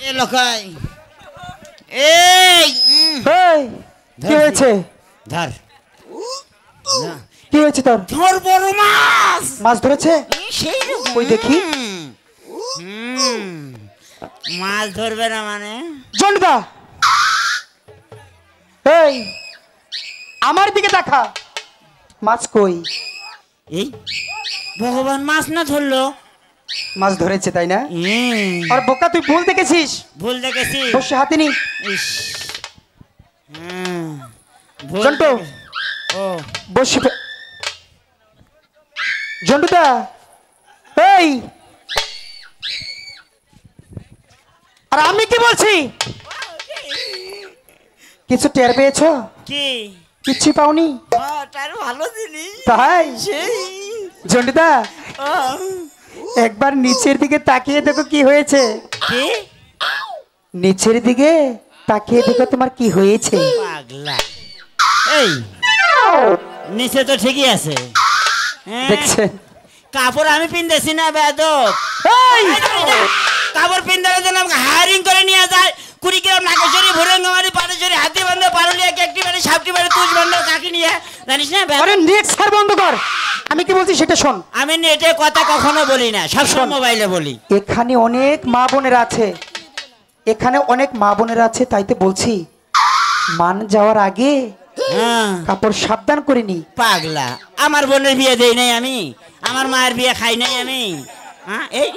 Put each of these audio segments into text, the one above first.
এ লোকাই এই এই কি হয়েছে? ধর কি হয়েছে তোর? ধর বড় মাছ। মাছ ধরেছে? সেই ওই দেখি। মাছ ধরবে না মানে? জন্ডুদা, এই আমার দিকে দেখা। মাছ কই? এই ভগবান, মাছ না ধরলো? মাছ ধরেছে তাই না? আর বোকা, তুই ভুল দেখেছিস। ভুল দেখেছি। বসে হাতে নি। জন্টু ও বসে। জন্টুদা, এই আর আমি কি বলছি? কিছু টের পেয়েছো? কি? কিচ্ছু পাওনি? তার ভালো জিনিস তাই? সেই জন্টুদা, একবার নিচের দিকে তাকিয়ে দেখো কি হয়েছে। কি? নিচের দিকে তাকিয়ে দেখো তোমার কি হয়েছে। পাগলা, এই নিচে তো ঠিকই আছে। দেখছেন? কাপড় আমি পিনতেছি না বেয়াদব। কাপড় পিনতে জন্য আমাকে হায়ারিং করে নিয়ে যায়। কুড়িগ্রাম, নাগেশ্বরী, ভুরঙ্গমারি, পাটেশ্বরী, হাতিবান্ধা, পারুলিয়া, কেকটিবাড়ি, সাপটিবাড়ি, তুষবান্ধা, কাকিনিয়া, জানিস না? আরে নেট স্যার বন্ধ কর। আমি কি বলছি সেটা শোন। আমি নেটে কথা কখনো বলি না, সবসময় মোবাইলে বলি। এখানে অনেক মা বোনেরা আছে, এখানে অনেক মা বোনেরা আছে, তাই তো বলছি মান যাওয়ার আগে কাপড় সাবধান করে নি। পাগলা, আমার বোনের বিয়ে দেই নাই আমি, আমার মায়ের বিয়ে খাই নাই আমি। এই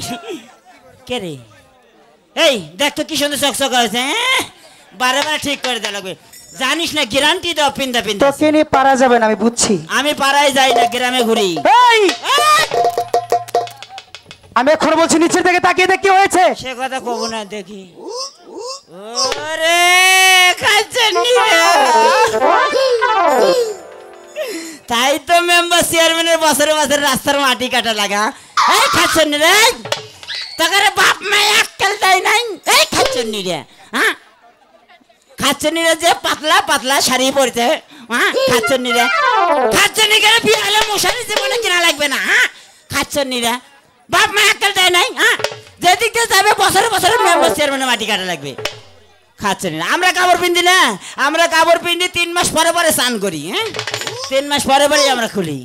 কে রে? এই দেখ তো কি সুন্দর চকচক হয়েছে। বারে বারে ঠিক করে দেওয়া লাগবে, জানিস না? গ্যারান্টি দাও পিন্দা পিন্দা। তোকে নিয়ে পারা যাবে না, আমি বুঝছি। আমি পাড়ায় যাই না, গ্রামে ঘুরি। এই আমি এখন বলছি নিচের দিকে তাকিয়ে দেখ কি হয়েছে। সে কথা কব না, দেখি। ওরে তাই তো মেম্বার চেয়ারম্যানের বছরে বছরে রাস্তার মাটি কাটা লাগা। এই খাচ্ছনি রে, তোকে বাপ মায় আক্কেল দেয় নাই। এই খাচ্ছনি রে, খাচ্ছনি রে, যে পাতলা পাতলা শাড়ি পরতে। খাচ্ছনি রে, খাচ্ছনি কেন বিয়ে হলে মশারি জীবনে কেনা লাগবে না। খাচ্ছনি রে, বাপ মায় আক্কেল দেয় নাই। যেদিক দিয়ে যাবে বছরে বছরে মেম্বার চেয়ারম্যানের মাটি কাটা লাগবে। খাচ্ছনি না। আমরা কাপড় পিন্দি না, আমরা কাপড় পিন্দি 3 মাস পরে পরে স্নান করি। 3 মাস পরে পরে আমরা খুলি।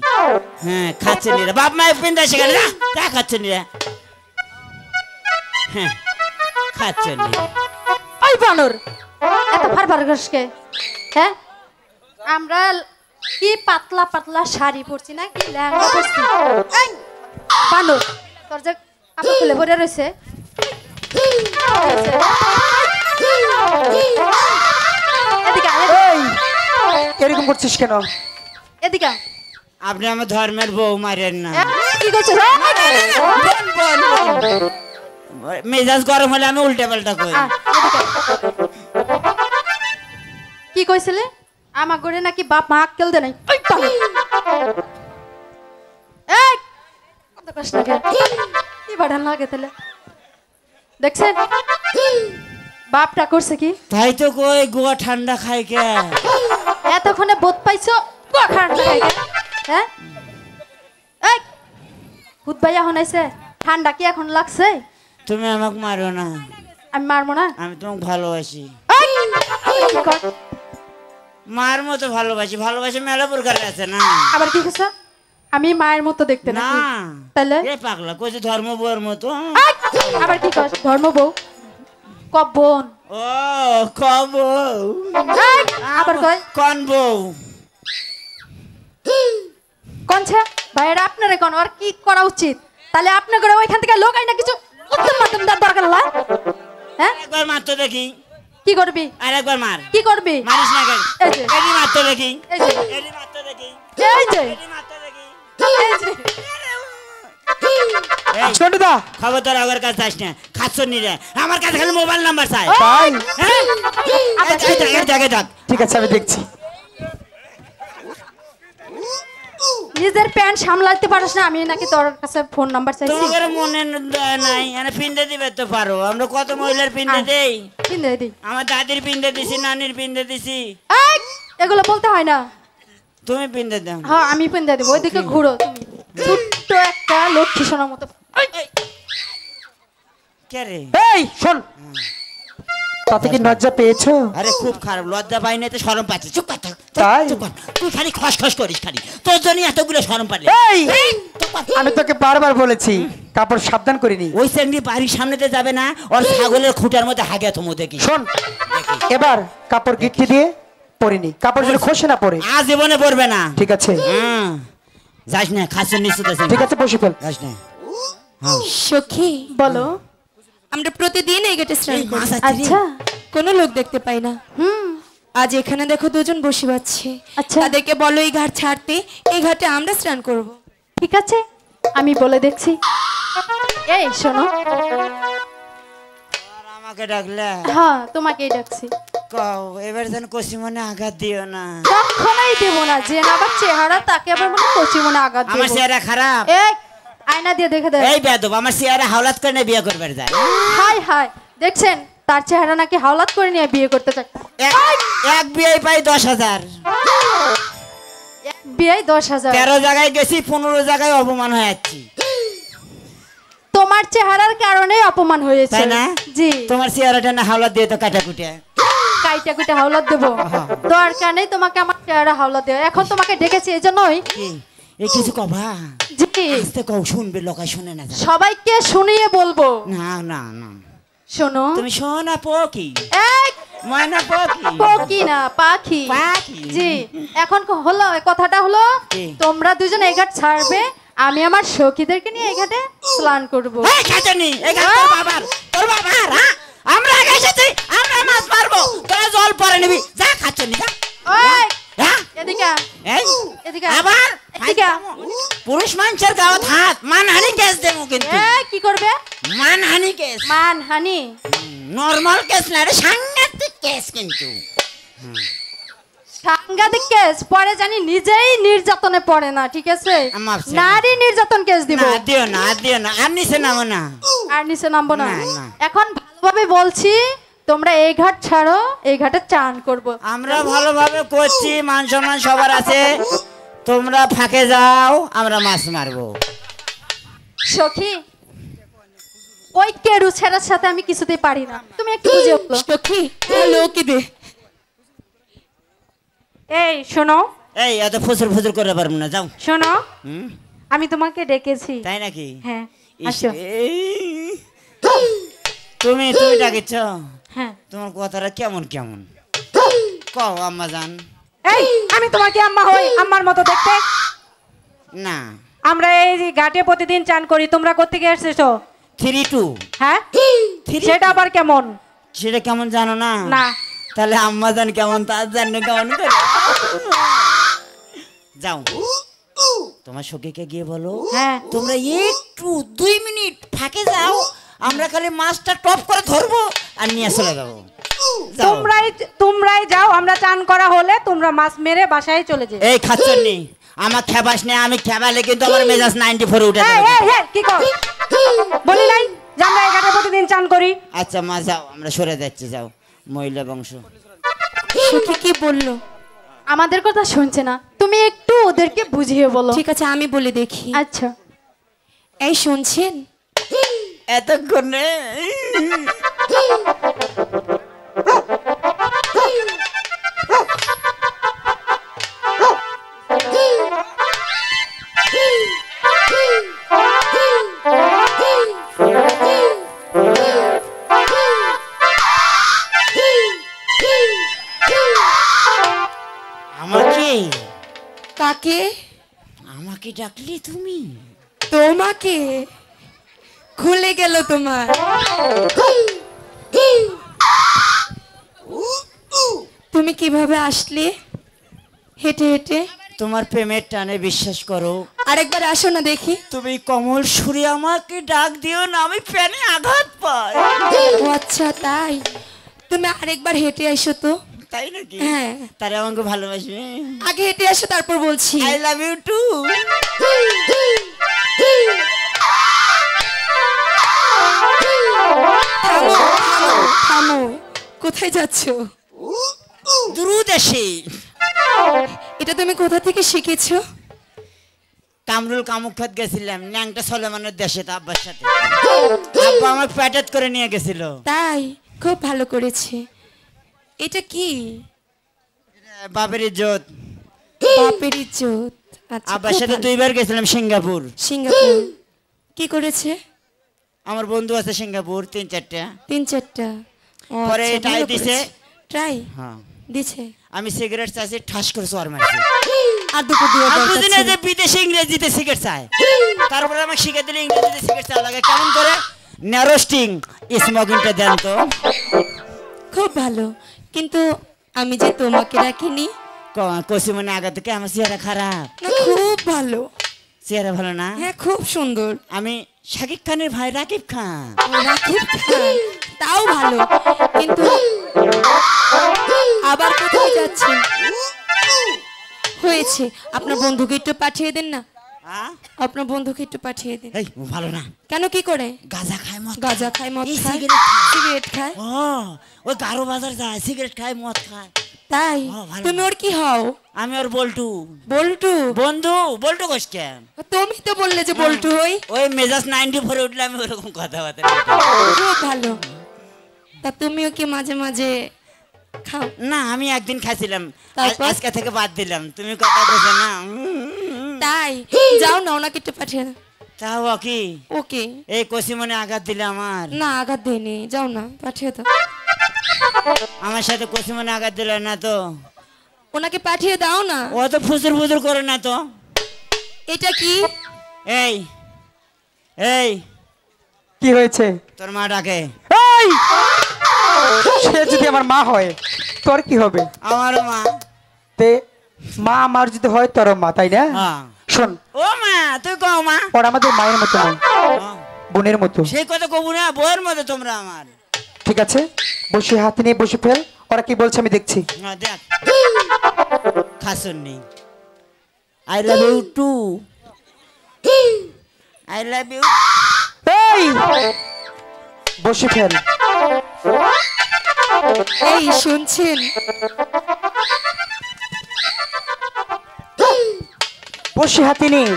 খাচ্ছনি রে, বাপ মায় পিন্দা সেখানে না খাচ্ছনি রে। খাচ্ছনি ওই বানর, এত ফারফার করছকে? হ্যাঁ, আমরা কি পাতলা পাতলা শাড়ি পরছি না, কি লেহেঙ্গা পরছি? এই বানর, তোর যে কাপড় খুলে পড়ে রয়েছে। এদিকে এরকম করছিস কেন? এদিকে আপনি আমার ধর্মের বউ মারেন না। কি করছিস? মেজাজ গরম হলে আমি উল্টে পাল্টা কই। কি কইছিলে? আমার ঘরে নাকি বাপ মা আক্কেল দে নাই। এই কত কষ্ট লাগে, কি বাড়ান লাগে তাহলে। দেখছেন বাপটা করছে কি? তাই তো কই গোয়া ঠান্ডা খাই কে। এতক্ষণে বোধ পাইছো গোয়া ঠান্ডা খাই কে? হ্যাঁ, এই ভূত ভাইয়া হনাইছে, ঠান্ডা কি এখন লাগছে? তুমি আমাকে মারো না। আমি মারবো না, আমি তোমাকে ভালোবাসি। কি কর? মার মতো ভালোবাসি, ভালোবাসি মেলা প্রকার আছে না। আবার কি কইছ? আমি মায়ের মতো দেখতে না? তাহলে এ পাগলা কইছে ধর্ম বউয়ের মতো। আবার কি কস? ধর্ম বউ কব বোন? ও কব আবার কয় কোন বউ? কোনছে ভাইরা আপনারে কোন আর কি করা উচিত? তাহলে আপনি করে ওইখান থেকে লোক আইনা কিছু উত্তম মাধ্যম দেওয়ার দরকার না। হ্যাঁ, একবার মার তো দেখি। কি করবি? আর একবার মার। কি করবি? মারিস না কেন? এই যে এডি মার তো দেখি। এই যে এডি মার তো দেখি। এই যে এডি মার তো দেখি। এই যে জন্ডুদা, খবরদার আমার কাছে যাস না। খাচ্ছনি রে, আমার কাছে খালি মোবাইল নাম্বার চাই। তাই? ঠিক আছে, আমি দেখছি। নিজের প্যান্ট সামলাতে পারিস না, আমি নাকি তোর কাছে ফোন নাম্বার চাইছি? তোমাদের মনে নাই, এনে পিন্দে দিবে তো পারো। আমরা কত মহিলার পিন্দে দেই। পিন্দে দি, আমার দাদির পিন্দে দিছি, নানির পিন্দে দিছি। এগুলো বলতে হয় না। তুমি পিন্দে দাও। হ্যাঁ, আমি পিন্দে দেবো। ওইদিকে ঘুরো তুমি, ছোট্ট একটা লক্ষ্মী সোনার মতো। কে রে? এই শোন, তাতে কি লজ্জা পেয়েছো? আরে খুব খারাপ, লজ্জা পাই না তো শরম পাচ্ছি। চুপ কর, তাই? চুপ কর। তুই খালি খসখস করিস খালি, তোর জন্য এতগুলো শরম পারলে। এই আমি তোকে বারবার বলেছি কাপড় সাবধান করিনি। ওই চেংড়ি বাড়ির সামনেতে যাবে না, ওর ছাগলের খুঁটার মধ্যে হাগে তুমি দেখি। শোন, এবার কাপড় গিটকে দিয়ে পরিনি, কাপড় যেন খসে না পড়ে। আজ জীবনে পড়বে না। ঠিক আছে, যাস না, খাচ্ছেন নিশ্চিত আছে। ঠিক আছে, বসে ফেল। যাস না। সখী, বলো। আমরা প্রতিদিন এই ঘাটে স্নান এই করি। মাছ আছে রে। আচ্ছা। কোনো লোক দেখতে পাই না। আজ এখানে দেখো দুজন বসে আছে। আচ্ছা। তাদেরকে বলো এই ঘাট ছাড়তে, এই ঘাটে আমরা স্নান করব। ঠিক আছে, আমি বলে দেখছি। এই শোনো। আর আমাকে ডাকলে হ্যাঁ, তোমাকেই ডাকছি। কও, এবার যেন কষি মনে আঘাত দিও না। কখনোই দেবো না, যে না আবার চেহারা তাকে আবার মনে কচি মনে আঘাত আমার দেবো। চেহারা খারাপ। এই আয়না দিয়ে দেখে দেখ। এই বেয়াদব, আমার চেহারা হাওলাত করে নিয়ে বিয়ে করবে যায়। হাই হাই, দেখছেন তার চেহারা নাকি হাওলাত করে নিয়ে বিয়ে করতে চায়। এক বিয়ে পাই 10,000। বিয়ে 10,000। 13 জায়গায় গেছি, 15 জায়গায় অপমান হয়ে যাচ্ছি। তোমার চেহারার কারণে অপমান হয়েছে, তাই না? জি। তোমার চেহারাটা না হাওলাত দিয়ে তো কাটা কুটে। কাইটা কুইটা হাওলাত দেবো, দরকার নেই তোমাকে আমার চেহারা হাওলাত দেওয়া। এখন তোমাকে ডেকেছি এই জন্যই। এই কিছু কবা, জি, আস্তে কও, শুনবে লোকাই শুনে না যায়। সবাইকে শুনিয়ে বলবো। না না না, শোনো। তুমি শোনা পকি এই ময়না পকি। পকি না, পাখি। পাখি। জি, এখন হলো কথাটা হলো, কি? তোমরা দুজন এই ঘাট ছাড়বে, আমি আমার সখীদেরকে নিয়ে এই ঘাটে স্নান করবো। এই খাচানি, এই ঘাট তোর বাবার, তোর বাবার। হ্যাঁ, আমরা আগে এসেছি, আমরা মাছ মারবো, তোরা জল পরে নিবি। যা খাচানি, যা। ওই হ্যাঁ, এদিকে আয়, এই এদিকে আয়। আবার এদিকে আয়। পুরুষ মানুষের গাওয়াত হাত মানহানি কেস দেবো কিন্তু। এই কি করবে? মানহানি কেস, মানহানি? নরমাল কেস না রে, সাংঘাতিক কেস কিন্তু। সাংঘাতিক কেস পরে জানি নিজেই নির্যাতনে পড়ে না, ঠিক আছে? আমার ছেলে। নারী নির্যাতন কেস দিব। না দিও না, আর দিও না, আর নিচে নামো না। আর নিচে নামবো না। না, না। এখন ভালোভাবে বলছি, তোমরা এই ঘাট ছাড়ো, এই ঘাটে চান করব। আমরা ভালোভাবে করছি, মান সম্মান সবার আছে। তোমরা ফাঁকে যাও, আমরা মাছ মারবো। সখী, ওই কেরু ছেড়ার সাথে আমি কিছুতেই পারি না, তুমি একটু বুঝিয়ে বলো। সখী, লোকে দে। এই শোনো, এই এত ফুসুর ফুসুর করে পারবো না, যাও। শোনো, হুম, আমি তোমাকে ডেকেছি। তাই নাকি? হ্যাঁ, ইস, আসো। তুমি ডাকিছ? হ্যাঁ। তোমার কথাটা কেমন কেমন কও আম্মা জান। এই আমি তোমাকে আম্মা হই, আম্মার মতো দেখতে? না, আমরা এই যে ঘাটে প্রতিদিন চান করি, তোমরা কোত্থেকে এসেছো? 3-2। হ্যাঁ, 3-2? সেটা আবার কেমন? সেটা কেমন জানো না? না। তাহলে আম্মা জান কেমন তার জানো কেমন করে? যাও, তোমার সখীকে গিয়ে বলো, হ্যাঁ। তোমরা একটু 2 মিনিট ফাঁকে যাও, আমরা খালি মাছটা টপ করে ধরবো আর নিয়ে চলে যাবো। যাও। তোমরাই যাও, আমরা চান করা হলে তোমরা মাছ মেরে বাসায় চলে যাও। এই খাচ্ছনি, আমার খেবাস নেই, আমি খেবালে কিন্তু আমার মেজাজ 94 উঠে এই, যাবে। এই, এই, কি কর? বলি নাই যে আমরা এই ঘাটে প্রতিদিন চান করি? আচ্ছা মা যাও, আমরা সরে যাচ্ছি, যাও। মহিলা বংশ। সখী কি বললো? আমাদের কথা শুনছে না, তুমি একটু ওদেরকে বুঝিয়ে বলো। ঠিক আছে, আমি বলে দেখি। আচ্ছা। এই শুনছেন? এতক্ষণে আমাকে কাকে? আমাকে ডাকলি তুমি? তোমাকে। খুলে গেল তোমার। তুমি কিভাবে আসলে হেঁটে হেঁটে? তোমার প্রেমের টানে, বিশ্বাস করো। আরেকবার আসো না দেখি। তুমি কমল সুরে আমাকে ডাক দিও না, আমি প্যানে আঘাত পাই। ও আচ্ছা তাই, তুমি আরেকবার হেঁটে আসো তো। তাই নাকি? হ্যাঁ। তারা আমাকে ভালোবাসবে। আগে হেঁটে আসো, তারপর বলছি। I love you too. থামো থামো থামো, কোথায় যাচ্ছো? দ্রুদেশে। এটা তুমি কোথা থেকে শিখেছো? কামরুল কামুখাত গেছিলাম, ন্যাংটা সলেমানের দেশে, তো আব্বার সাথে। আব্বা আমার প্যাটেট করে নিয়ে গেছিল। তাই? খুব ভালো করেছে। এটা কি? বাপের ইজ্জত। বাপের ইজ্জত। আচ্ছা, আব্বার খুব সাথে ভালো। 2 বার গেছিলাম সিঙ্গাপুর। সিঙ্গাপুর কি করেছে? আমার বন্ধু আছে সিঙ্গাপুর 3-4টা। 3-4টা। পরে টাই দিছে। ট্রাই হ্যাঁ দিছে। আমি সিগারেট চাইছি, ঠাস করে চর মারছি। আর দুটো দিয়ে আর দরকার বুঝি না ছিল। যে বিদেশে ইংরেজিতে সিগারেট চায়। তারপরে আমাকে শিখে দিলে ইংরেজিতে সিগারেট চাওয়া লাগে কেমন করে। ন্যারোস্টিং স্মোকিংটা দেন তো। খুব ভালো, কিন্তু আমি যে তোমাকে রাখিনি। কষি মনে আগে থেকে আমার চেহারা খারাপ। না, খুব ভালো। চেহারা ভালো না? হ্যাঁ, খুব সুন্দর। আমি শাকিব খানের ভাই রাকিব খান। রাকিব খান, তাও ভালো, কিন্তু আবার কোথায় যাচ্ছেন? হয়েছে, আপনার বন্ধুকে একটু পাঠিয়ে দেন না। হ্যাঁ? আপনার বন্ধুকে একটু পাঠিয়ে দেন। এই ভালো না। কেন, কি করে? গাঁজা খায় মদ গাঁজা খায়, মদ এই খায়, সিগারেট খায়। সিগারেট খায়। ও ওই গারো বাজার যায়, সিগারেট খায়, মদ খায়। তাই? ও, ভালো তুমি না। ওর কি হও? আমি ওর বল্টু বল্টু? বন্ধু। বল্টু কোষ কেন? তুমি তো বললে যে বল্টু হই। ওই মেজাজ 94 উঠলে আমি ওরকম কথাবার্তা খুব ভালো। তা তুমিও কি মাঝে মাঝে খাও? না, আমি একদিন খাইছিলাম, তারপর? আজকে থেকে বাদ দিলাম। তুমি কথা বলছো না। তাই? যাও না, ওনাকে একটু পাঠিয়ে দাও। তাও কি ওকে। এই কষিমনে আঘাত দিলে আমার। না, আঘাত দেয়নি, যাও না, পাঠিয়ে দাও। আমার সাথে কষিমনে আঘাত দিলে না তো। ওনাকে পাঠিয়ে দাও না। ও তো ফুসুর ফুসুর করে না তো। এটা কি? এই এই কি হয়েছে? তোর মা ডাকে। এই! সে যদি আমার মা হয় তোর কি হবে? আমার মা। তে মা আমার যদি হয় তোর মা, তাই না? হ্যাঁ। শোন, ও মা, তুই কও মা। ওর আমাদের মায়ের মতো নয়, বোনের মতো। সেই কথা কবু না, বউয়ের মতো তোমরা আমার। ঠিক আছে, বসে হাতে নিয়ে বসে ফেল। ওরা কি বলছে আমি দেখছি। হ্যাঁ, দেখ খাসুন নেই। I love you too. I love you. এই বসে ফেল। এই শুনছেন? বসে হাতে নিয়ে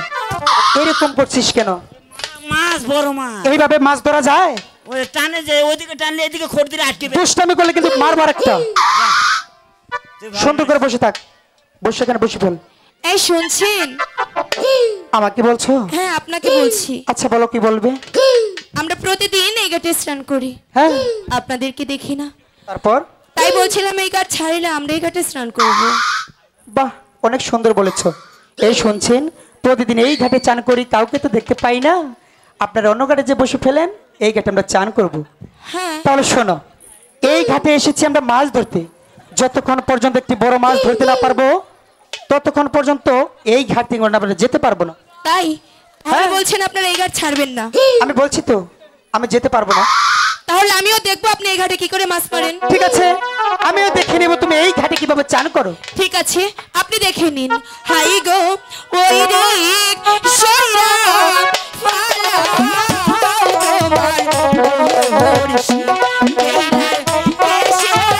এরকম করছিস কেন? মাছ, বড় মাছ। এইভাবে মাছ ধরা যায়? ওই টানে যে ওইদিকে টানলে এদিকে খড় দিলে আটকে বের। দুষ্টামি করলে কিন্তু মারবার একটা। তুই ভালো সুন্দর না। করে বসে থাক, বসে এখানে বসে ফেল। এই শুনছেন? আমাকে বলছো? হ্যাঁ, আপনাকে বলছি। আচ্ছা বলো, কি বলবে? আমরা প্রতিদিন এই ঘাটে স্নান করি, হ্যাঁ, আপনাদেরকে দেখি না, তারপর? তাই বলছিলাম এই ঘাট ছাড়িলে আমরা এই ঘাটে স্নান করব। বাহ, অনেক সুন্দর বলেছো। এই শুনছেন, প্রতিদিন এই ঘাটে চান করি, কাউকে তো দেখতে পাই না। আপনারা অন্য ঘাটে যে বসে ফেলেন, এই ঘাটে আমরা চান করব। হ্যাঁ। তাহলে শোনো, এই ঘাটে এসেছি আমরা মাছ ধরতে। যতক্ষণ পর্যন্ত একটি বড় মাছ ধরতে না পারবো, ততক্ষণ পর্যন্ত এই ঘাট থেকে আমরা যেতে পারবো না। তাই? হ্যাঁ। আপনি বলছেন আপনারা এই ঘাট ছাড়বেন না? আমি বলছি তো, আমি যেতে পারবো না। তাহলে আমিও দেখবো আপনি এই ঘাটে কি করে মাছ মারেন। ঠিক আছে, আমিও দেখে নেবো তুমি এই ঘাটে কিভাবে চান করো। ঠিক আছে, আপনি দেখে নিন। হাই গো ওই রিক সইরা ফালা তোমার মুর্শি বেলার কেশেলা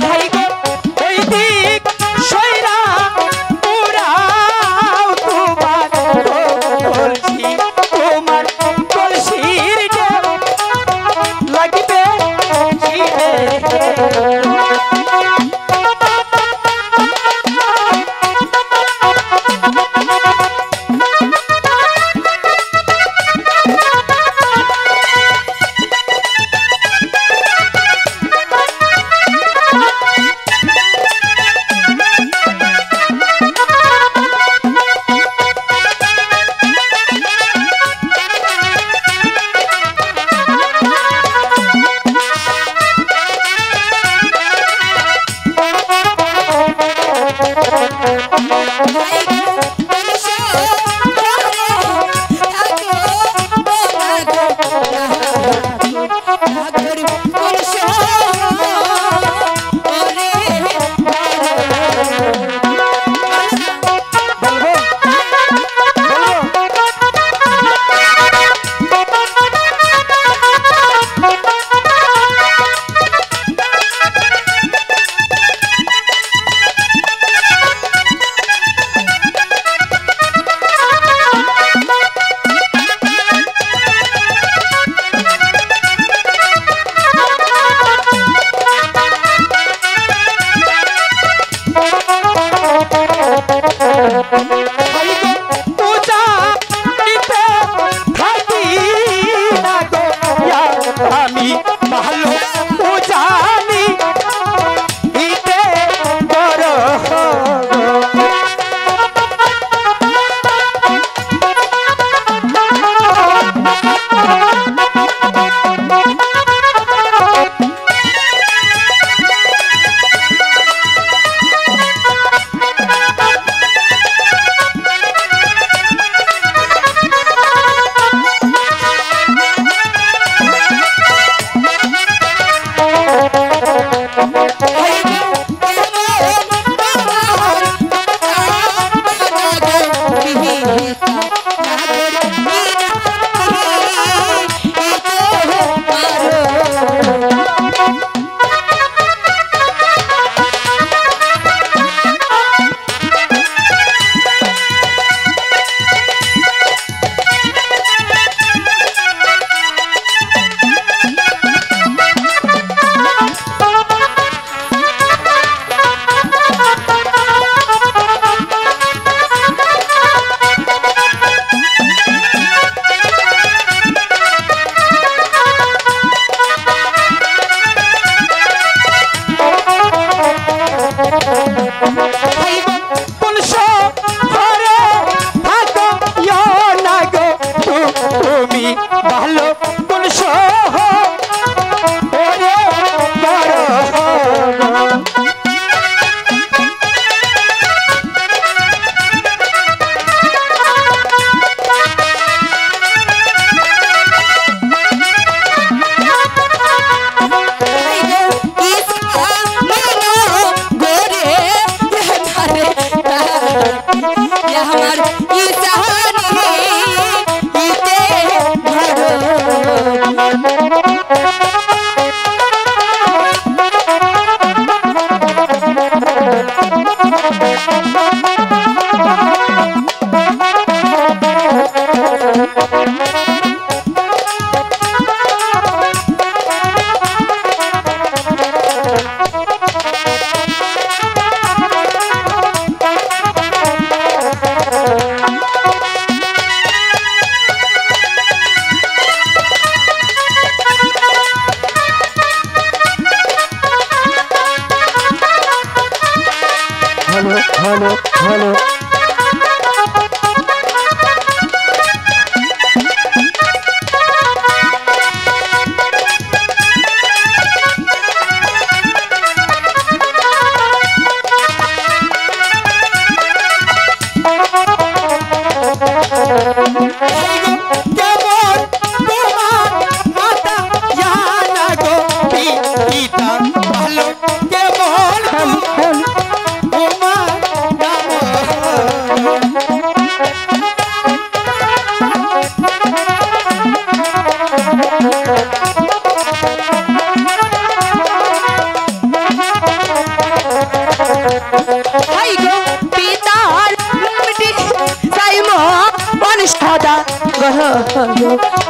ভাই গো, এই দিক সইরা পুরা ইসানি ইতে হলো হলো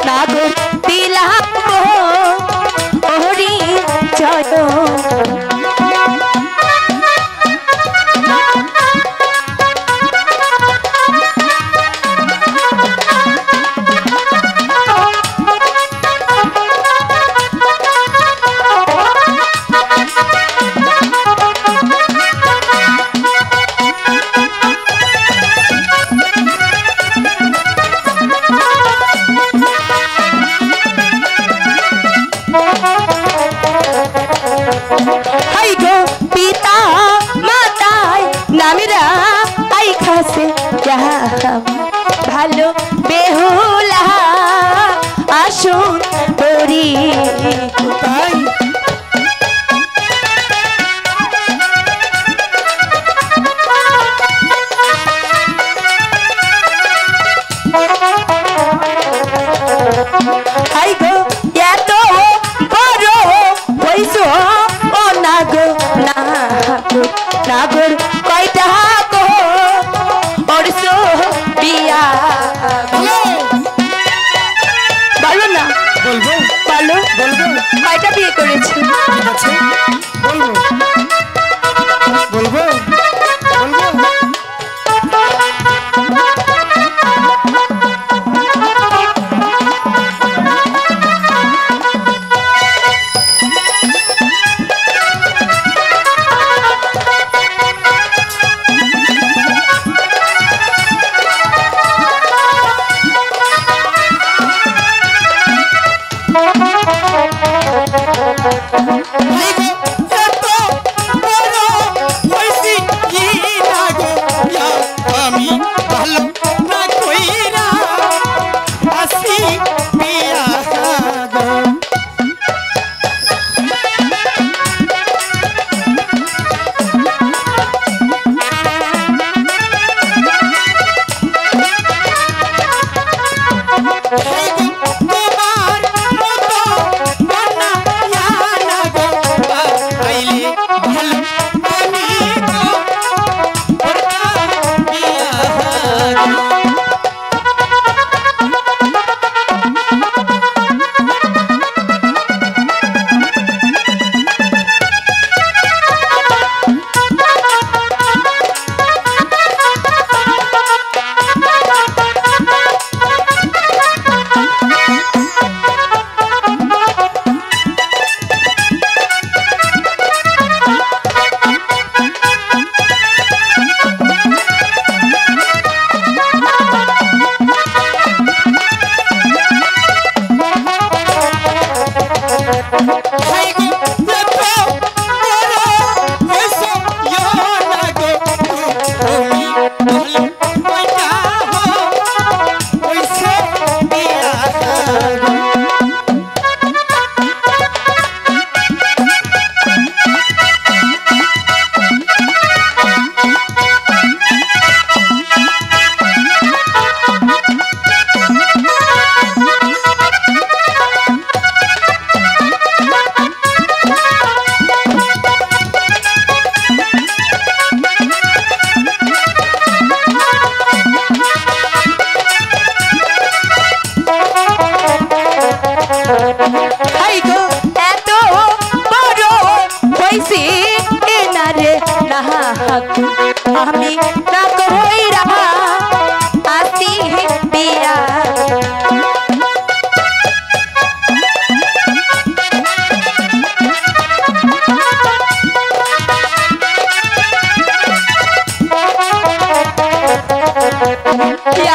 নাগর দিলাম ওহরি জয় ভালো বেহুলা আসুন তোরি আই গো এত বড় হইছো ও নাগর নাগর কয়টা গো ওরসো বিয়া বলো না বলবো বলো বলবো কয়টা বিয়ে করেছি ঠিক আছে বলবো বলবো বলবো এত বড় হইছি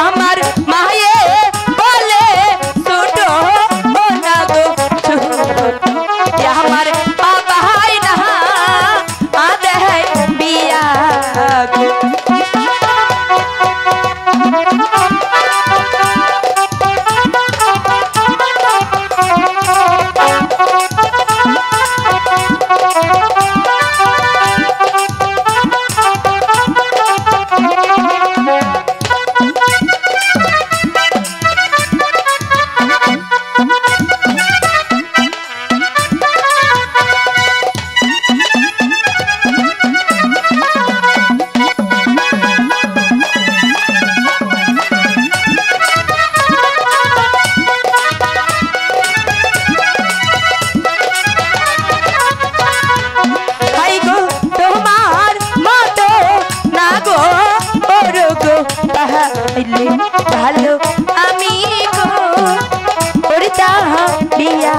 আমার মায়ে বলে ছোটো না গো আমার বাবাই না দেয় বিয়া গো ভালো আমি গো ওরটা বিয়া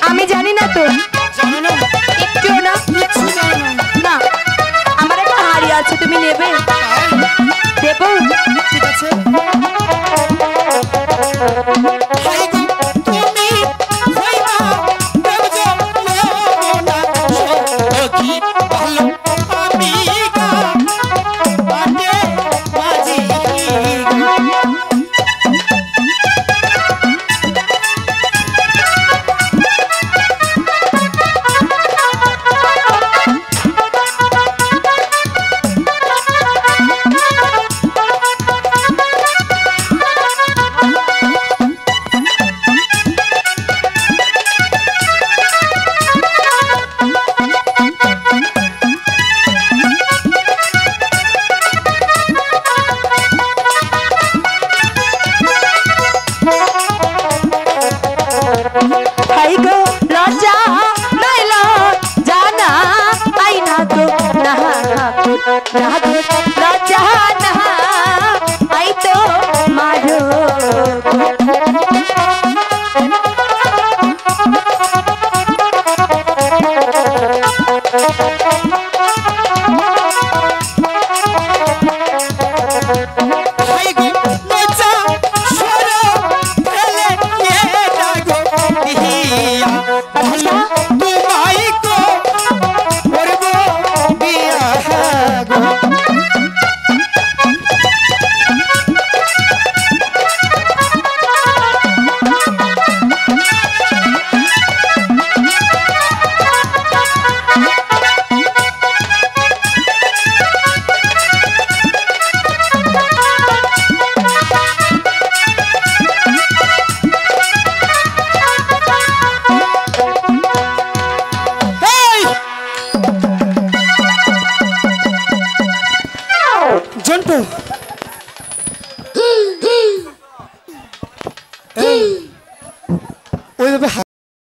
আমি জানি না তো একটু না না আমার একটা হাড়ি আছে তুমি নেবে দেবো ঠিক আছে লজ্জা নাইল জানা আইনা তো না